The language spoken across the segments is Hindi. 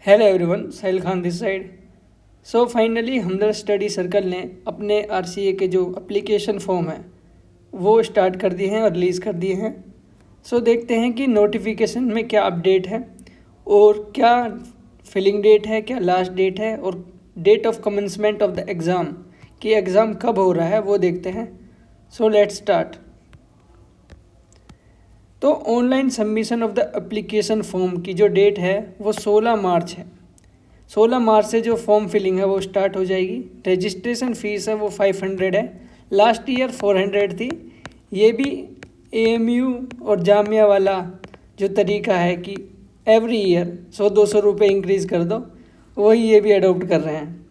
Hello everyone, Sahil Khan this side. So finally Hamdard study circle ने अपने आरसीए के जो एप्लीकेशन फॉर्म है वो स्टार्ट कर दिए हैं और रिलीज़ कर दिए हैं। सो देखते हैं कि नोटिफिकेशन में क्या अपडेट है और क्या फिलिंग डेट है, क्या लास्ट डेट है और date of commencement of the exam कि एग्ज़ाम कब हो रहा है वो देखते हैं। So let's start. तो online submission of the application form की जो डेट है वो 16 मार्च है। 16 मार्च से जो फॉर्म फिलिंग है वो स्टार्ट हो जाएगी। रजिस्ट्रेशन फ़ीस है वो 500 है। लास्ट ईयर 400 थी। ये भी एएमयू और जामिया वाला जो तरीका है कि एवरी ईयर 100-200 रुपये इंक्रीज़ कर दो, वही ये भी अडोप्ट कर रहे हैं।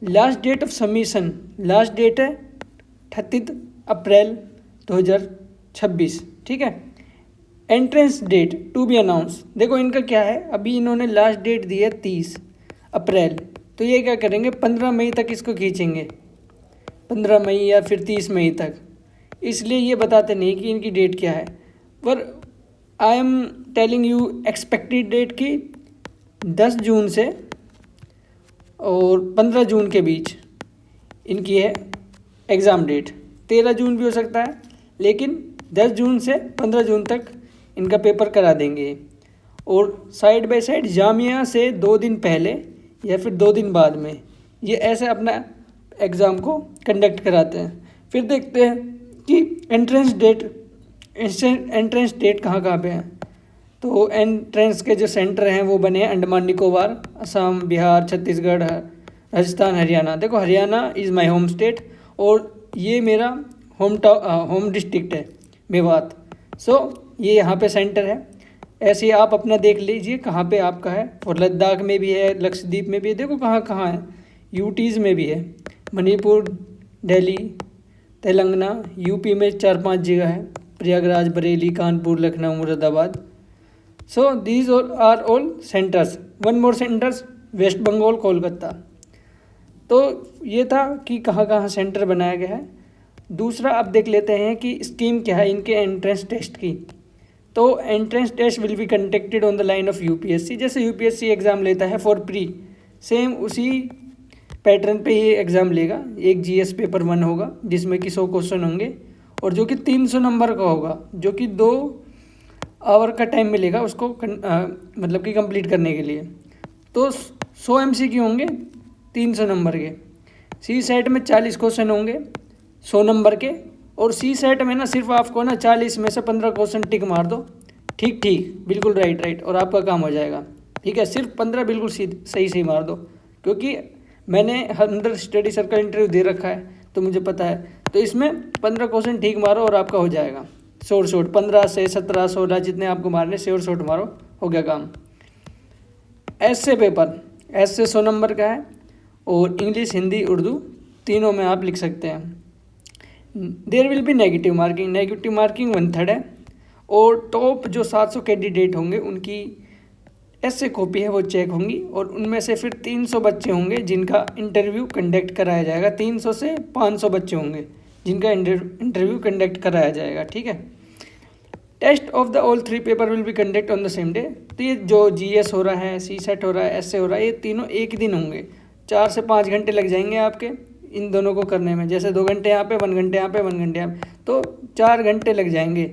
Last date of submission, last date है 31 अप्रैल 2026। ठीक है। Entrance date to be announce, देखो इनका क्या है, अभी इन्होंने लास्ट डेट दी है 30 अप्रैल, तो ये क्या करेंगे 15 मई तक इसको खींचेंगे, 15 मई या फिर 30 मई तक। इसलिए ये बताते नहीं कि इनकी डेट क्या है, पर I am telling you expected date की 10 जून से और 15 जून के बीच इनकी है एग्ज़ाम डेट। 13 जून भी हो सकता है, लेकिन 10 जून से 15 जून तक इनका पेपर करा देंगे। और साइड बाय साइड जामिया से 2 दिन पहले या फिर 2 दिन बाद में ये ऐसे अपना एग्ज़ाम को कंडक्ट कराते हैं। फिर देखते हैं कि एंट्रेंस डेट कहाँ पे है। तो एंट्रेंस के जो सेंटर हैं वो बने हैं अंडमान निकोबार, असम, बिहार, छत्तीसगढ़, राजस्थान, हरियाणा। देखो Haryana is my home state और ये मेरा होम डिस्ट्रिक्ट है मेवात। सो ये यहाँ पे सेंटर है। ऐसे ही आप अपना देख लीजिए कहाँ पे आपका है। और लद्दाख में भी है, लक्षद्वीप में भी है, देखो कहाँ कहाँ है। यूटीज़ में भी है, मणिपुर, दिल्ली, तेलंगाना, यूपी में 4-5 जगह है, Prayagraj, Bareilly, Kanpur, Lucknow, Moradabad. So these are all centres. One more centres, West Bengal, Kolkata. तो ये था कि कहाँ कहाँ सेंटर बनाया गया है। दूसरा अब देख लेते हैं कि स्कीम क्या है इनके एंट्रेंस टेस्ट की। तो entrance test will be conducted on the line of UPSC. जैसे यूपीएससी एग्ज़ाम लेता है फॉर प्री, सेम उसी पैटर्न पे ये एग्ज़ाम लेगा। एक जीएस पेपर 1 होगा जिसमें कि 100 क्वेश्चन होंगे और जो कि 300 नंबर का होगा, जो कि 2 आवर का टाइम मिलेगा उसको मतलब कि कंप्लीट करने के लिए। तो 100 एमसीक्यू होंगे 300 नंबर के। सी सेट में 40 क्वेश्चन होंगे 100 नंबर के। और सी सेट में ना सिर्फ आपको ना 40 में से 15 क्वेश्चन टिक मार दो, ठीक बिल्कुल राइट और आपका काम हो जाएगा। ठीक है, सिर्फ 15 बिल्कुल सही मार दो, क्योंकि मैंने अंदर स्टडी सर्कल इंटरव्यू दे रखा है तो मुझे पता है। तो इसमें 15 क्वेश्चन ठीक मारो और आपका हो जाएगा। शॉर्ट 15 से 17, 16 जितने आपको मारने शॉर्ट मारो, हो गया काम। ऐसे पेपर ऐसे 100 नंबर का है और इंग्लिश, हिंदी, उर्दू तीनों में आप लिख सकते हैं। There will be negative marking 1/3 है। और टॉप जो 700 कैंडिडेट होंगे उनकी ऐसे कॉपी है वो चेक होंगी और उनमें से फिर 300 बच्चे होंगे जिनका इंटरव्यू कंडक्ट कराया जाएगा। 300 से 500 बच्चे होंगे जिनका इंटरव्यू कंडक्ट कराया जाएगा। ठीक है। Test of the all 3 paper will be conduct on the same day. तो ये जो जीएस हो रहा है, सी सेट हो रहा है, एसए हो रहा है, ये तीनों एक ही दिन होंगे। 4 से 5 घंटे लग जाएंगे आपके इन दोनों को करने में। जैसे 2 घंटे यहाँ पे, 1 घंटे यहाँ पे, 1 घंटे यहाँ पे, तो 4 घंटे लग जाएंगे।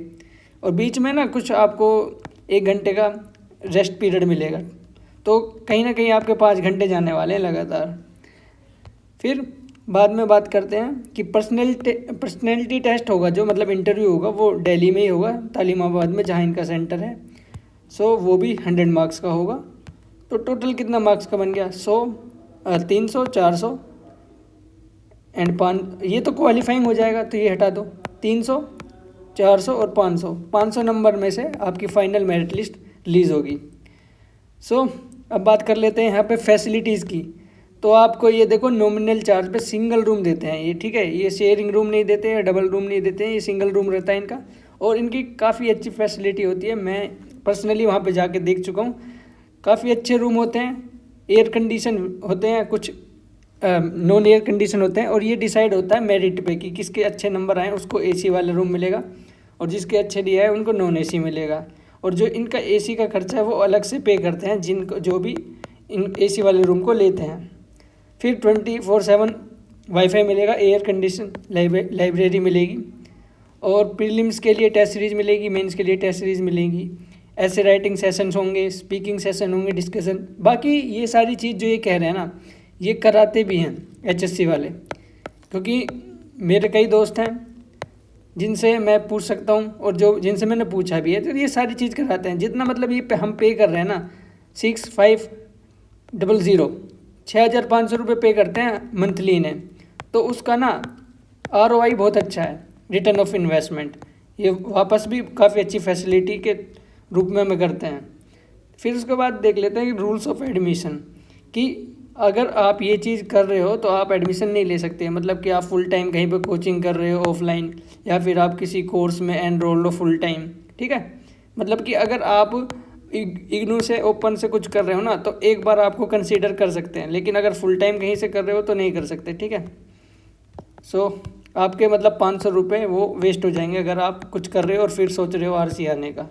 और बीच में ना कुछ आपको 1 घंटे का रेस्ट पीरियड मिलेगा, तो कहीं ना कहीं आपके 5 घंटे जाने वाले हैं लगातार। फिर बाद में बात करते हैं कि पर्सनैलिटी टेस्ट होगा, जो मतलब इंटरव्यू होगा वो दिल्ली में ही होगा, तालीमाबाद में, जहाँ इनका सेंटर है। सो वो भी 100 मार्क्स का होगा। तो टोटल कितना मार्क्स का बन गया? 100, 300, 400 एंड 500। ये तो क्वालिफाइंग हो जाएगा, तो ये हटा दो। 300, 400 और 500 नंबर में से आपकी फाइनल मेरिट लिस्ट रिलीज़ होगी। सो अब बात कर लेते हैं यहाँ पे फैसिलिटीज़ की। तो आपको ये देखो नॉमिनल चार्ज पे सिंगल रूम देते हैं ये। ठीक है, ये शेयरिंग रूम नहीं देते हैं, डबल रूम नहीं देते हैं, ये सिंगल रूम रहता है इनका। और इनकी काफ़ी अच्छी फैसिलिटी होती है, मैं पर्सनली वहाँ पे जाके देख चुका हूँ। काफ़ी अच्छे रूम होते हैं, एयर कंडीशन होते हैं, कुछ नॉन एयर कंडीशन होते हैं। और ये डिसाइड होता है मेरिट पे कि किसके अच्छे नंबर आए उसको एसी वाला रूम मिलेगा और जिसके अच्छे नहीं आए उनको नॉन एसी मिलेगा। और जो इनका एसी का खर्चा है वो अलग से पे करते हैं जिनको जो भी इन एसी वाले रूम को लेते हैं। फिर 24/7 वाईफाई मिलेगा, एयर कंडीशन लाइब्रेरी मिलेगी, और प्रीलिम्स के लिए टेस्ट सीरीज मिलेगी, मेंस के लिए टेस्ट सीरीज मिलेगी, ऐसे राइटिंग सेशंस होंगे, स्पीकिंग सेशन होंगे, डिस्कशन। बाकी ये सारी चीज़ जो ये कह रहे हैं ना, ये कराते भी हैं HSC वाले, क्योंकि मेरे कई दोस्त हैं जिनसे मैं पूछ सकता हूँ और जो जिनसे मैंने पूछा भी है, तो ये सारी चीज़ कराते हैं। जितना मतलब ये हम पे कर रहे हैं ना 6500 6,500 रुपये पे करते हैं मंथली इन्हें, तो उसका ना ROI बहुत अच्छा है, रिटर्न ऑफ इन्वेस्टमेंट। ये वापस भी काफ़ी अच्छी फैसिलिटी के रूप में हमें करते हैं। फिर उसके बाद देख लेते हैं कि रूल्स ऑफ एडमिशन, कि अगर आप ये चीज़ कर रहे हो तो आप एडमिशन नहीं ले सकते। मतलब कि आप फुल टाइम कहीं पे कोचिंग कर रहे हो ऑफलाइन, या फिर आप किसी कोर्स में एनरोल्ड हो फुल टाइम, ठीक है। मतलब कि अगर आप इग्नू से ओपन से कुछ कर रहे हो ना, तो एक बार आपको कंसीडर कर सकते हैं, लेकिन अगर फुल टाइम कहीं से कर रहे हो तो नहीं कर सकते, ठीक है। सो आपके मतलब 500 रुपये वो वेस्ट हो जाएंगे अगर आप कुछ कर रहे हो और फिर सोच रहे हो RC आने का।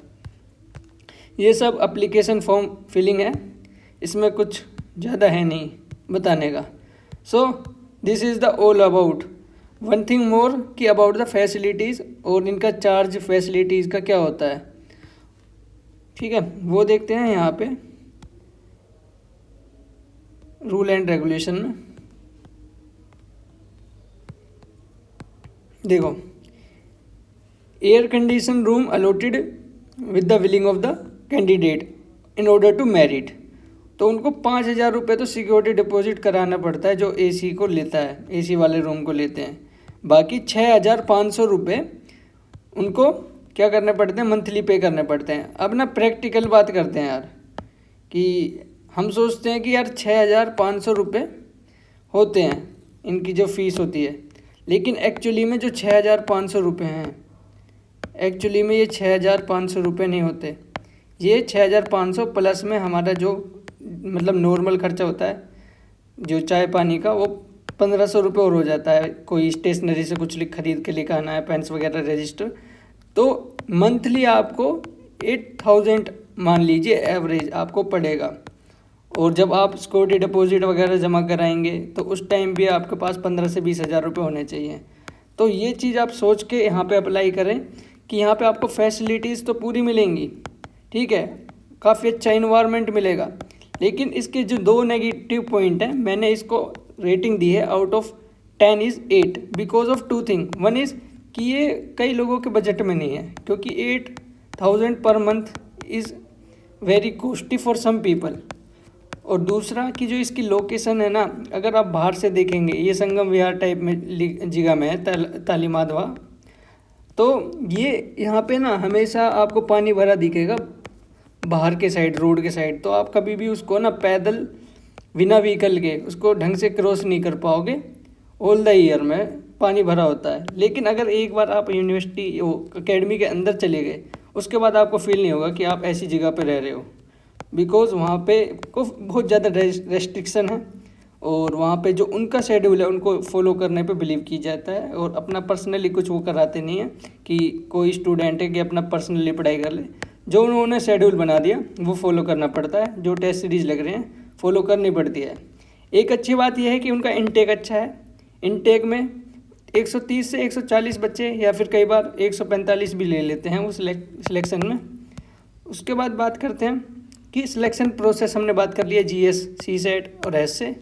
ये सब एप्लीकेशन फॉर्म फिलिंग है, इसमें कुछ ज़्यादा है नहीं बताने का। So this is the all about. One thing more कि अबाउट द फैसिलिटीज़, और इनका चार्ज फैसिलिटीज़ का क्या होता है, ठीक है, वो देखते हैं यहाँ पे रूल एंड रेगुलेशन में। देखो, air condition room allotted with the willing of the candidate in order to merit, तो उनको 5,000 रुपये तो सिक्योरिटी डिपॉजिट कराना पड़ता है जो AC को लेता है, AC वाले रूम को लेते हैं। बाकी 6,500 रुपये उनको क्या करने पड़ते हैं, मंथली पे करने पड़ते हैं। अब ना प्रैक्टिकल बात करते हैं यार, कि हम सोचते हैं कि यार 6,500 रुपये होते हैं इनकी जो फ़ीस होती है, लेकिन एक्चुअली में जो 6,500 रुपये हैं, एक्चुअली में ये 6,500 रुपये नहीं होते। ये 6,500 प्लस में हमारा जो मतलब नॉर्मल खर्चा होता है जो चाय पानी का, वो 1,500 रुपये और हो जाता है। कोई स्टेशनरी से कुछ खरीद के लेकर आना है, पेन्स वगैरह, रजिस्टर, तो मंथली आपको 8,000 मान लीजिए एवरेज आपको पड़ेगा। और जब आप सिक्योरिटी डिपॉजिट वगैरह जमा कराएंगे तो उस टाइम भी आपके पास 15 से 20,000 रुपये होने चाहिए। तो ये चीज़ आप सोच के यहाँ पे अप्लाई करें कि यहाँ पे आपको फैसिलिटीज़ तो पूरी मिलेंगी, ठीक है, काफ़ी अच्छा इन्वायरमेंट मिलेगा, लेकिन इसके जो 2 नेगेटिव पॉइंट हैं, मैंने इसको रेटिंग दी है out of 10 is 8 because of 2 thing. One is कि ये कई लोगों के बजट में नहीं है, क्योंकि 8,000 पर month is very costly for some people. और दूसरा कि जो इसकी लोकेशन है ना, अगर आप बाहर से देखेंगे, ये संगम विहार टाइप में जगह में है, तालीमाधवा, तो ये यहाँ पे ना हमेशा आपको पानी भरा दिखेगा बाहर के साइड, रोड के साइड। तो आप कभी भी उसको ना पैदल बिना व्हीकल के उसको ढंग से क्रॉस नहीं कर पाओगे, ऑल द ईयर में पानी भरा होता है। लेकिन अगर एक बार आप यूनिवर्सिटी अकेडमी के अंदर चले गए, उसके बाद आपको फील नहीं होगा कि आप ऐसी जगह पे रह रहे हो, बिकॉज़ वहाँ पे को बहुत ज़्यादा रेस्ट्रिक्शन है, और वहाँ पे जो उनका शेड्यूल है उनको फॉलो करने पे बिलीव की जाता है, और अपना पर्सनली कुछ वो कराते नहीं है कि कोई स्टूडेंट है कि अपना पर्सनली पढ़ाई कर ले। जो उन्होंने शेड्यूल बना दिया वो फॉलो करना पड़ता है, जो टेस्ट सीरीज़ लग रहे हैं फॉलो करनी पड़ती है। एक अच्छी बात यह है कि उनका इनटेक अच्छा है। इनटेक में 130 से 140 बच्चे, या फिर कई बार 145 भी ले लेते हैं वो सिलेक्शन में। उसके बाद बात करते हैं कि सिलेक्शन प्रोसेस हमने बात कर लिया GS, CSET और ऐसे।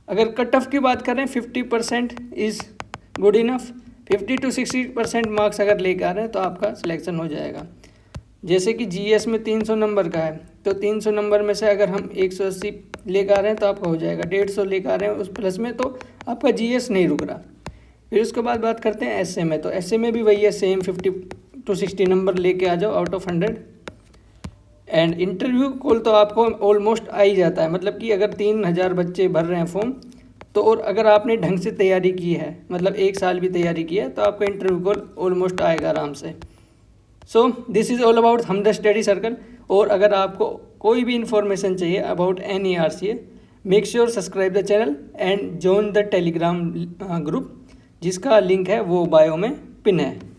अगर कट ऑफ की बात करें 50% is good enough. 50 to 60% marks अगर लेकर आ रहे हैं तो आपका सिलेक्शन हो जाएगा। जैसे कि GS में 300 नंबर का है, तो 300 नंबर में से अगर हम 180 लेकर आ रहे हैं तो आपका हो जाएगा। 150 लेकर आ रहे हैं उस प्लस में, तो आपका GS नहीं रुक रहा। फिर उसके बाद बात करते हैं ऐसे में, तो ऐसे में भी वही है सेम, 50 to 60 नंबर लेके आ जाओ out of 100। And interview call तो आपको ऑलमोस्ट आ ही जाता है। मतलब कि अगर 3,000 बच्चे भर रहे हैं फॉर्म, तो और अगर आपने ढंग से तैयारी की है, मतलब 1 साल भी तैयारी की है, तो आपका इंटरव्यू कॉल ऑलमोस्ट आएगा आराम से। So this is all about Hamdard study circle. और अगर आपको कोई भी इंफॉर्मेशन चाहिए about any RCA, make sure subscribe the channel and join the Telegram group, जिसका लिंक है वो बायो में पिन है।